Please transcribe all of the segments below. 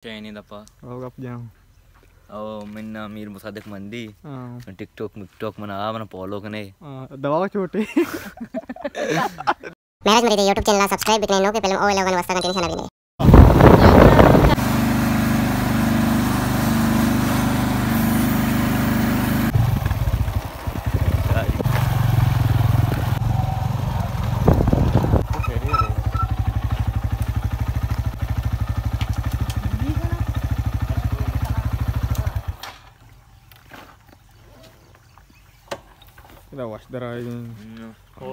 Chinese apa? Oh, kap jam. Oh, minna mir musadik mandi. TikTok mana follow kene. Dawa छोटे. Mairaj Mureed YouTube channel subscribe bitne no ke pelam o ilawan wasta continue sana bine.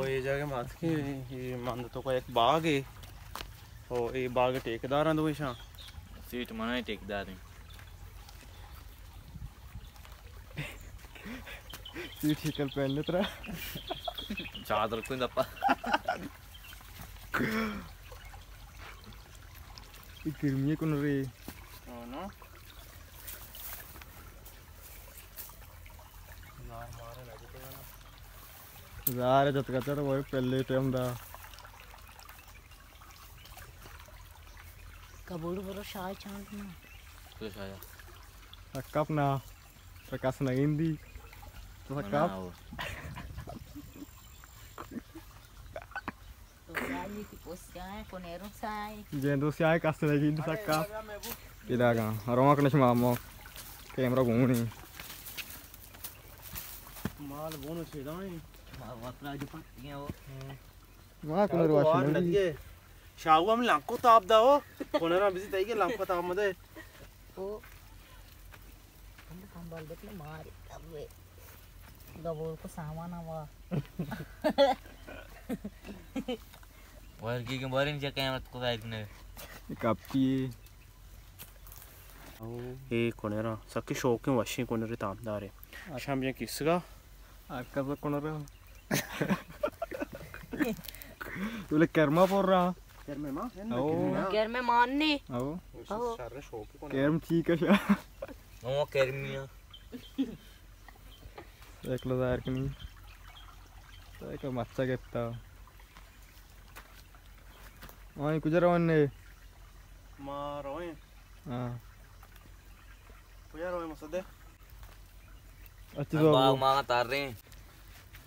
ये जगह मत की ये मान तो कोई एक बाग है और ये बाग ठेकेदार हैं दो इशा सीट मना ठेकेदार हैं सीट शिकल पहनने तेरा चादर कोई दप्पा ये गर्मी कौन रे ओ ना ज़ारे जत का चलो वो पहले टाइम दा कबूल बरो शाय चांद ना तो शाया कप ना प्रकाश नगिंदी तो कप तो यानी की पोस्याय कोनेरो साय जेंदो साय कास्ट नगिंदी सकप इधर का रोमा कनेश मामो कैमरा घूमनी माल बोनो छेदाई वहाँ कोनर वाशिंग लगे शाहू हम लंको ताप दाओ कोनर में बिजी ताई के लंको ताप मदे ओ हम संभाल देते मारे अबे गबोल को सामान आवा और की के बारे में क्या कैमरा को गाइड ने कापी ये कोनर सके शौक के वाशिंग कोनर तापदार है शाम ये किसका आपका तो कोनर तुले कर्मा पोर रहा कर्मे मां घर में मानने आओ सारे शौक के कोनर कर्म ठीक है शाह ओ कर्मिया एक लो दार कनी तो एक मच्छा केता ओए कुजरा वन्ने मारोए हां कुजरा रोए मसदे अच्छी तो बाग मांगा तार रहे हैं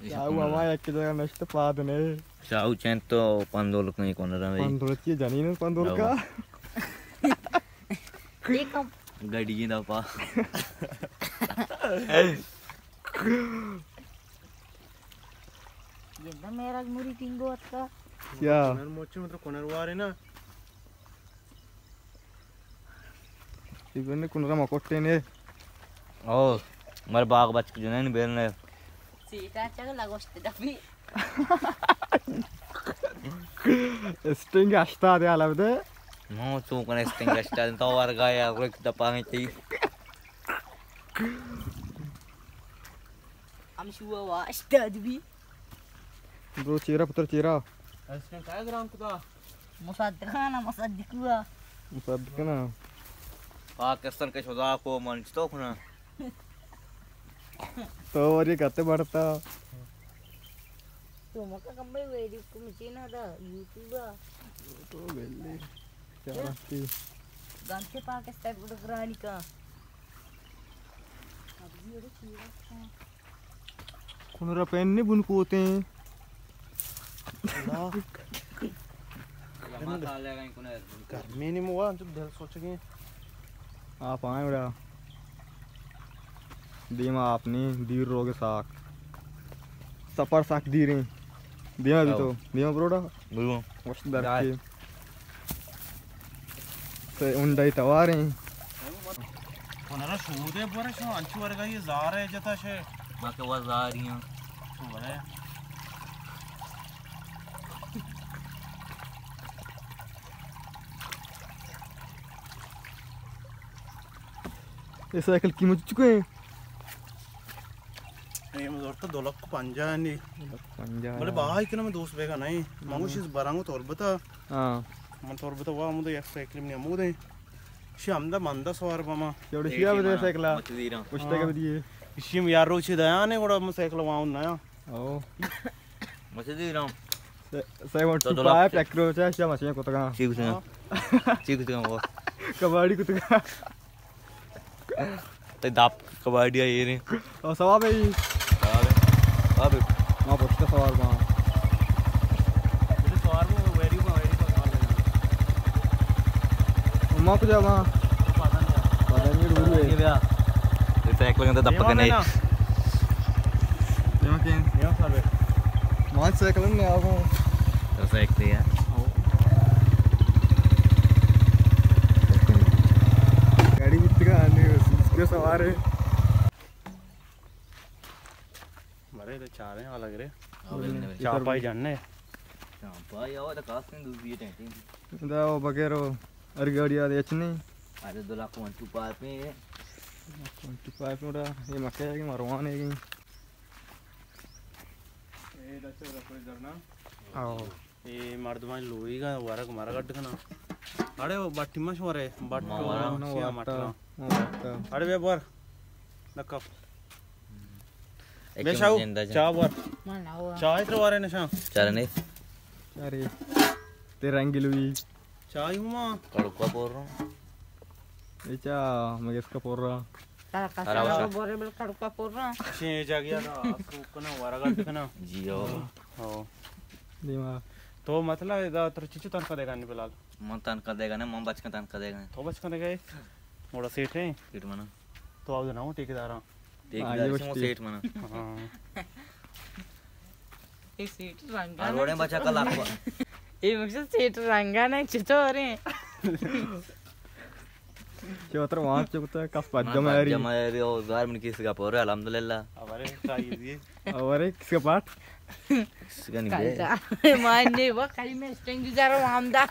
शाहू मामा एक जगह नष्ट पाद ने शाहू चैन तो पंदोल कहीं कोनर में पंदोल की जानी ने पंदोल का एक गाड़ी की दपा ये ना मेराज मुरीद टिंगो आता क्या कोनर मोचे मतलब कोनर वारे ना इवन कोनरा मकोटे ने ओ मर बाग बच के जो नहीं बेरने सीटा चल लगोस्ते दबी स्टिंग आस्ता दे आला बदे नो तो कने स्टिंग स्टाइल तो वार गाया एक दपा में थी हम शुआ वास्ता दबी दो चेहरा पुत्र चेहरा इसने काय ग्राम कुदा मुसद्दिकाना मुसद्दिकुआ मुसद्दिकना पाकिस्तान के शुदा को मंच तो खुना तो और ये कहते बढ़ता तो मका कंबई वेरी को मचीना दा यूट्यूबा तो बेले क्या रखती गांचे पाकिस्तान बुडगरानी का अब ये चीज कोनरा पेन ने बुन कोते हैं लमा काले कहीं कोने गर्मी नहीं मुआ तो दिल सोच के आप आए बड़ा दीमा आपने दीर रोगे साक सफर साक दी रही दीमा भी तो दीमा ब्रोडा बोलो वश दर के तो उंडाई तवारे कोनरा शूदे बरे शो अंचु वर्गा ये जार है जता शे माके वजारियां तो बरे ये साइकिल की मुझ चुके हैं ये मजोर तो दोलक को पंजा नहीं पंजा बोले बाहर इतना में दोस्त बेगा नहीं मांगुश इस बरांगो तोर बता हां मन तोर बता वाह मुझे एक साइकिल में मुझे शामदा मंदा सवार बामा एवढे शिया बदे साइकिला मत दीरा पुष्टा के दिए इसी में यार रोचे दया ने कोड़ा मैं साइकिल वाउन नया ओ मत दीरा साइकिल तो पाए पैक्रो चाहे शिया मशीन को तो का ठीक है वो कबाड़ी कुत्ता ते दाप कबाड़ी ये रे और सवाब है ये अब मां पूछता सवाल मां ये सवार में वेरी सवाल है मां को जा मां पता नहीं गुरु है ये भैया ते साइकिल का दप कने यहाँ के ये सर मां साइकिल में आओ तो साइकिल है गाड़ी बितगा आने उसके सवार है मरे तो चार हैं अलग रे अब चापाई जानने भाई आओ तो कास्ट में दूसरी टेंशन इधर वो बगैरो अरे गाड़ी आ रही है अरे 2 लाख 125 में 25 में ये मक्के है कि मरवान है कि ये दस रखो इधर ना आओ ये मर्दमान लोई का वारक मारा कट कना अरे वो बट्टी मश वरे बट्टो ना सिया मटला अरे वे बर नकप बेशाऊ चा बर mana wa चा इधर वारे नशा चल नहीं अरे तेरा एंगल हुई चा ही हुआ कड़का बोल रहा हूँ ये चा मैं इसका पोर रहा tara Araw kasa siya. bore bel karuka porra छे जागिया ना सूप कना वारा कट कना जियो हो दिमाग तो मतलब इधर तर चिचु तन का देगा नहीं फिलहाल मन तन कर देगा ना मन बच का तन कर देगा तो बच कर देगा मोड़ा सेठ है सीट मना तो आओ ना ठेकेदार देख हाँ, ले ये इसमें बस सीट मना हां e seat ranga और रोडे बचा का lakh e maksud seat ranga na chitore जो उतर वहाँ चुकता है कस पज्जा में आ रही जमा रे और घर में किसी का पोरे अल्हम्दुलिल्लाह हमारे चाहिए दिए और एक किसका पार्ट किसी का नहीं बे kalta manne wa kali me string jaro amda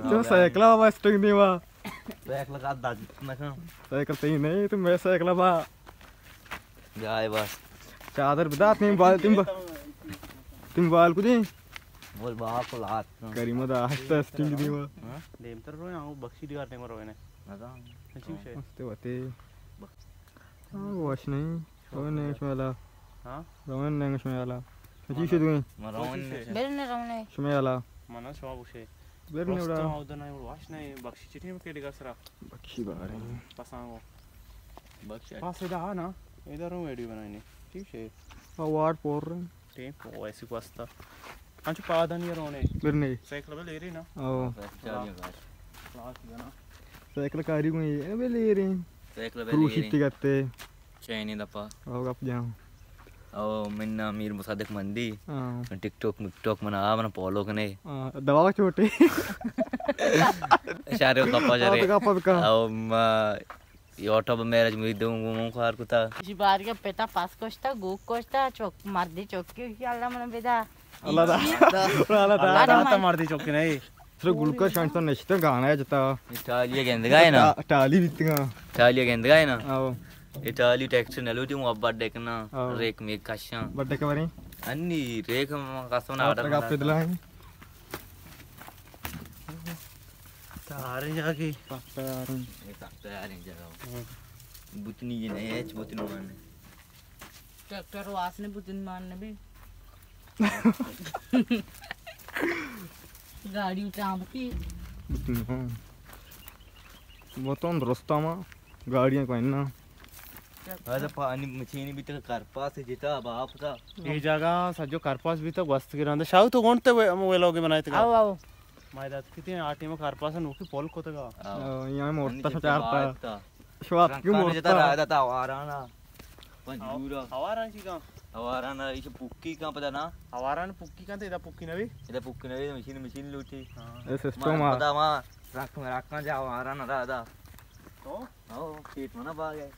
जो साइकिल वाला स्टिंग नहीं हुआ बैक लगा दाज ना का साइकिल सही नहीं तो मैं साइकिल बा जाए बस चादर बता तुम बाल कुछ बोल बाप को लात करीमा दा हस्ता स्टिंग नहीं हुआ हां देम तर रो आओ बख्शी दिगार ने मरो ने ना का अच्छी से मस्त होते हाँ वाश नहीं रोहन नहीं शमेला हां रोहन नहीं शमेला अच्छी से दूँ मरोन bel ne ramne शमेला मना शवा बुशे बेर नहीं उड़ा आओ दना वाश नहीं बख्शी चिठी में के दिगार सरा बख्शी बाहर है पसांगो बख्श पास इधर आ ना इधर रो वीडियो बनानी ठीक है अवार्ड पोर रहे टेप ओ ऐसी पास्ता अंचु पादा नहीं रोने बेर नहीं साइकिल पे ले रही ना आओ चलिए बस क्लास ना साइकिल कारी को ये बे ले रहे देख ले क्रूज इतनी करते चैनी दफा आओ आप जाओ और मिन्ना मीर मुसादिक मंदी हाँ टिकटॉक मना आ मना फॉलो कने दवा छोटे शारे कपा जरे का पद का और यूट्यूब मैरिज मुरीद दूं खार कुता si barga peta pas costa go costa chok mardi chokki alla mana beda अल्लाह दा दाता मार दी चौकी नहीं सिर्फ गुलकर शांत तो नश्ता गाना है जता इटालिया गेंदगा है ना टाली बितगा इटालिया गेंदगा है ना आओ इटाली टेक्स्ट नलुटी मुब्बा देखना हाँ। रेक में कशा बड्डे के बारे अन्नी रेक कसम ना ऑर्डर का पेदला है सारे जाके पास्ता यार ये सकता यार इन जगह बुतनी ये नहीं है बुतनी मारने tractor wasne butin marne bhi गाड़ी उठाम की वो तो रास्ता में गाड़ियां कोई ना अरे पानी मछली भी तो कर पास जीता बाप का ये जगह सजो कारपास भी तो वस्त के रंदे शाउ तो कोणते वे लोग बनाए थे आओ आओ मायदात किती आटी में कारपास नोकी पोल को तगा यहाँ मोटा सा चारता श्वास क्यों जता मोटा राजा ता आवाराना पंजूरा हवारान ची का आवाराना इसे पुक्की का पता ना हवारान पुक्की का ते इदा पुक्की नवी इधर पुक्की नहीं मशीन लूटी ये सिस्टम आ पता वहाँ रख में रखना जा आवाराना राजा तो ओ पेट में ना भाग गए